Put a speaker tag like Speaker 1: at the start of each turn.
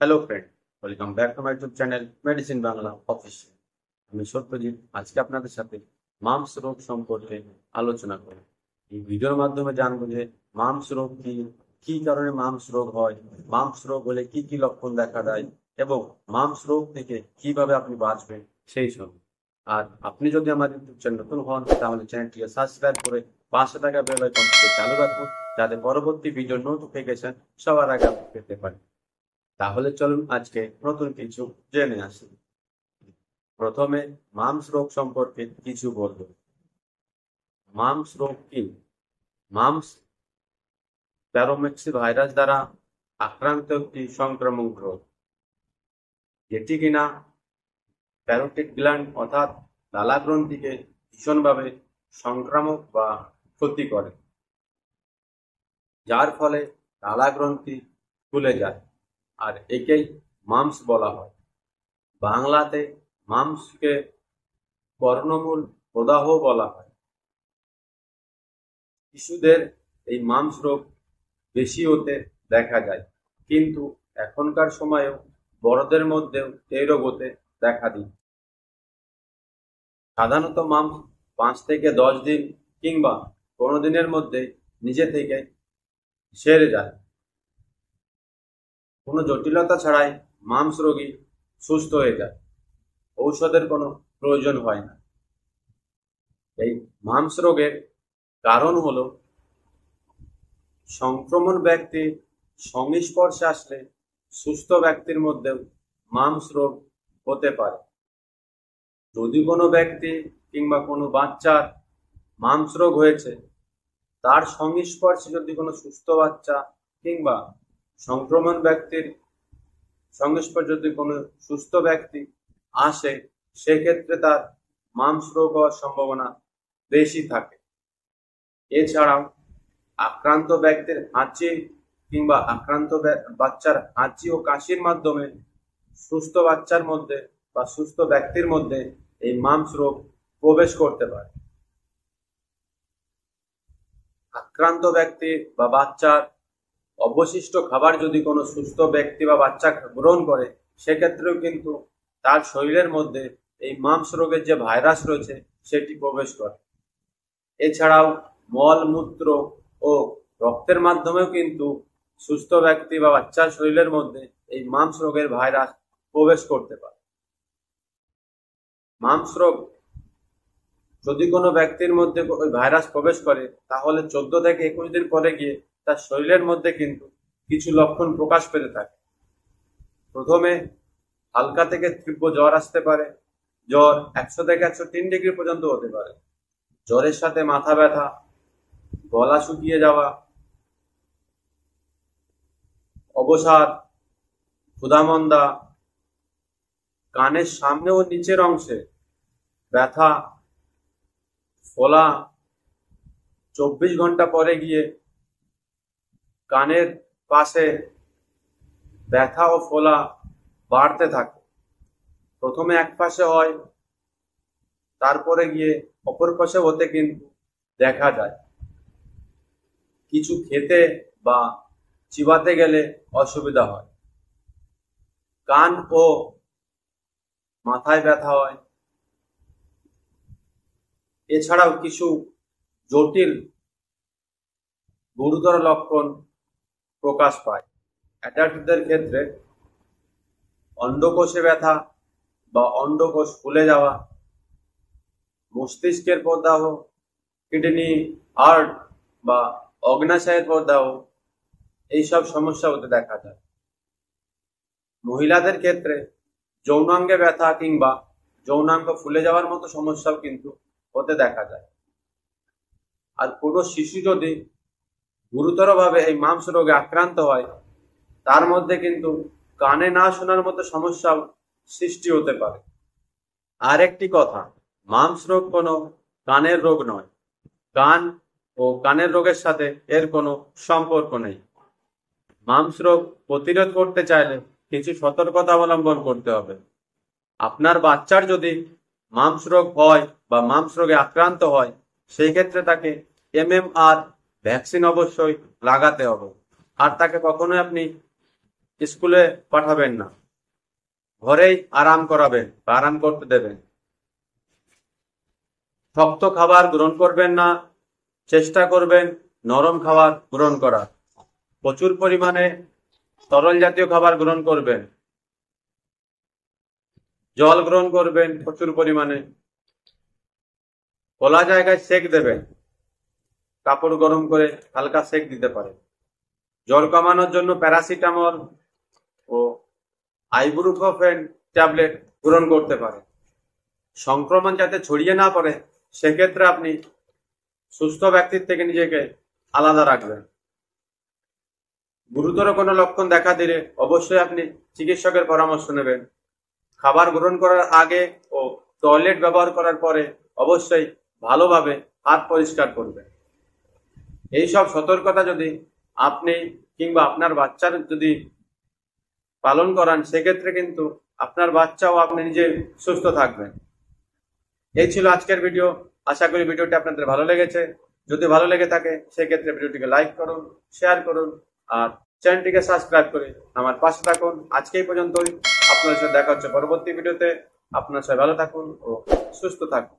Speaker 1: Hello friend, welcome back to my YouTube channel medicine Bangla official. আমি সত্যজিৎ আজকে আপনাদের সাথে মাম্পস রোগ সম্পর্কে আলোচনা করব। এই ভিডিওর মাধ্যমে জানবো যে মাম্পস রোগ কি, কি কারণে মাম্পস রোগ হয়, মাম্পস রোগ হলে কি কি লক্ষণ দেখা দেয় এবং মাম্পস রোগ থেকে কিভাবে আপনি বাঁচবেন সেই সব। আর আপনি যদি আমার ইউটিউব চ্যানেল নতুন হন তাহলে চ্যানেলটিকে সাবস্ক্রাইব করে পাশে থাকা বেল আইকনটিকে চালু রাখুন, যাতে পরবর্তী ভিডিওর নোটিফিকেশন সবার আগে আপনি পেতে পারেন। তাহলে চলুন আজকে নতুন কিছু জেনে আসি। প্রথমে মাম্পস রোগ সম্পর্কে কিছু বলবো। মাম্পস রোগ কি? মাম্পস প্যারামেক্সি ভাইরাস দ্বারা আক্রান্ত একটি সংক্রামক রোগ, যেটি কিনা প্যারোটিড গ্ল্যান্ড অর্থাৎ লালাগ্রন্থিকে ভীষণভাবে সংক্রামক বা ক্ষতি করে, যার ফলে লালাগ্রন্থি ফুলে যায়, আর একেই মাম্পস বলা হয়। বাংলাতে মাম্পসকে কর্ণমূল প্রদাহ বলা হয়। শিশুদের এই মাম্পস রোগ বেশি হতে দেখা যায়, কিন্তু এখনকার সময়েও বড়দের মধ্যেও এই রোগ হতে দেখা দিচ্ছে। সাধারণত মাম্পস 5 থেকে 10 দিন কিংবা 15 দিনের মধ্যে নিজে থেকে সেরে যায়। কোনো জটিলতা ছাড়াই মাম্পস রোগী সুস্থ হয়ে যায়, ঔষধের কোনো প্রয়োজন হয় না। এই মাম্পস রোগের কারণ হলো সংক্রমণ ব্যক্তির সংস্পর্শে আসলে সুস্থ ব্যক্তির মধ্যেও মাম্পস রোগ হতে পারে। যদি কোনো ব্যক্তি কিংবা কোনো বাচ্চার মাম্পস রোগ হয়েছে, তার সংস্পর্শে যদি কোনো সুস্থ বাচ্চা কিংবা সংক্রমণ ব্যক্তির সংস্পর্শে যদি কোনো সুস্থ ব্যক্তি আসে, সেক্ষেত্রে তার মাম্পস রোগ হওয়ার সম্ভাবনা বেশি থাকে। এছাড়াও আক্রান্ত ব্যক্তির হাঁচি কিংবা আক্রান্ত বাচ্চার হাঁচি ও কাশির মাধ্যমে সুস্থ বাচ্চার মধ্যে বা সুস্থ ব্যক্তির মধ্যে এই মাম্পস রোগ প্রবেশ করতে পারে। আক্রান্ত ব্যক্তি বা বাচ্চার অবশিষ্ট খাবার যদি কোনো সুস্থ ব্যক্তি বা বাচ্চা গ্রহণ করে, সেক্ষেত্রেও কিন্তু তার শরীরের মধ্যে এই মাম্পস রোগের যে ভাইরাস রয়েছে সেটি প্রবেশ করে। এছাড়াও মল মূত্র ও রক্তের মাধ্যমেও কিন্তু সুস্থ ব্যক্তি বা বাচ্চার শরীরের মধ্যে এই মাম্পস রোগের ভাইরাস প্রবেশ করতে পারে। মাম্পস রোগ যদি কোনো ব্যক্তির মধ্যে ওই ভাইরাস প্রবেশ করে, তাহলে 14 থেকে 21 দিন পরে গিয়ে তার শরীরের মধ্যে কিন্তু কিছু লক্ষণ প্রকাশ পেতে থাকে। প্রথমে হালকা থেকে তীব্র জ্বর আসতে পারে। জ্বর 100 থেকে 103 ডিগ্রি পর্যন্ত হতে পারে। জ্বরের সাথে মাথা ব্যথা, গলা শুকিয়ে যাওয়া, অবসাদ, ক্ষুধামন্দা, কানের সামনে ও নিচের অংশে ব্যথা, ফোলা, 24 ঘন্টা পরে গিয়ে কানের পাশে ব্যথা ও ফোলা বাড়তে থাকে। প্রথমে এক পাশে হয়, তারপরে গিয়ে অপর পাশে হতে কিন্তু দেখা যায়। কিছু খেতে বা চিবাতে গেলে অসুবিধা হয়। কান ও মাথায় ব্যথা হয়। এছাড়াও কিছু জটিল গুরুতর লক্ষণ প্রকাশ পায়। অ্যাডাল্টদের ক্ষেত্রে অন্ডকোষে ব্যথা বা অন্ডকোষ ফুলে যাওয়া, মস্তিষ্কের প্রদাহ, কিডনি, হার্ট বা অগ্ন্যাশয়ের প্রদাহ, এইসব সমস্যা হতে দেখা যায়। মহিলাদের ক্ষেত্রে যৌনাঙ্গে ব্যথা কিংবা যৌনাঙ্গ ফুলে যাওয়ার মতো সমস্যাও কিন্তু হতে দেখা যায়। আর কোনো শিশু যদি গুরুতরভাবে এই মাম্পস রোগে আক্রান্ত হয়, তার মধ্যে কিন্তু কানে না শোনার মতো সমস্যাও সৃষ্টি হতে পারে। আর একটি কথা, মাম্পস রোগ কোনো কানের রোগ নয়। কান ও কানের রোগের সাথে এর কোনো সম্পর্ক নেই। মাম্পস রোগ প্রতিরোধ করতে চাইলে কিছু সতর্কতা অবলম্বন করতে হবে। আপনার বাচ্চার যদি মাম্পস রোগ হয় বা মাম্পস রোগে আক্রান্ত হয়, সেই ক্ষেত্রে তাকে MMR ভ্যাকসিন অবশ্যই লাগাতে হবে। আর তাকে কখনোই আপনি স্কুলে পাঠাবেন না, ঘরেই আরাম করাবেন বা আরাম করতে দেবেন। শক্ত খাবার গ্রহণ করবেন না, চেষ্টা করবেন নরম খাবার গ্রহণ করার। প্রচুর পরিমাণে তরল জাতীয় খাবার গ্রহণ করবেন, জল গ্রহণ করবেন প্রচুর পরিমাণে। খোলা জায়গায় সেক দেবেন, কাপড় গরম করে হালকা সেক দিতে পারেন। জ্বর কমানোর জন্য প্যারাসিটামল ও আইবুপ্রোফেন ট্যাবলেট গ্রহণ করতে পারেন। সংক্রমণ যাতে ছড়িয়ে না পড়ে সেক্ষেত্রে আপনি সুস্থ ব্যক্তির থেকে নিজেকে আলাদা রাখবেন। গুরুতর কোনো লক্ষণ দেখা দিলে অবশ্যই আপনি চিকিৎসকের পরামর্শ নেবেন। খাবার গ্রহণ করার আগে ও টয়লেট ব্যবহার করার পরে অবশ্যই ভালোভাবে হাত পরিষ্কার করবেন। এইসব সতর্কতা যদি আপনি কিংবা আপনার বাচ্চার যদি পালন করান সেক্ষেত্রে কিন্তু আপনার বাচ্চাও আপনি নিজে সুস্থ থাকবেন। এই ছিল আজকের ভিডিও। আশা করি ভিডিওটি আপনাদের ভালো লেগেছে। যদি ভালো লেগে থাকে সেক্ষেত্রে ভিডিওটিকে লাইক করুন, শেয়ার করুন আর চ্যানেলটিকে সাবস্ক্রাইব করে আমার পাশে থাকুন। আজকে এই পর্যন্তই। আপনাদের সাথে দেখা হচ্ছে পরবর্তী ভিডিওতে। আপনারা সবাই ভালো থাকুন ও সুস্থ থাকুন।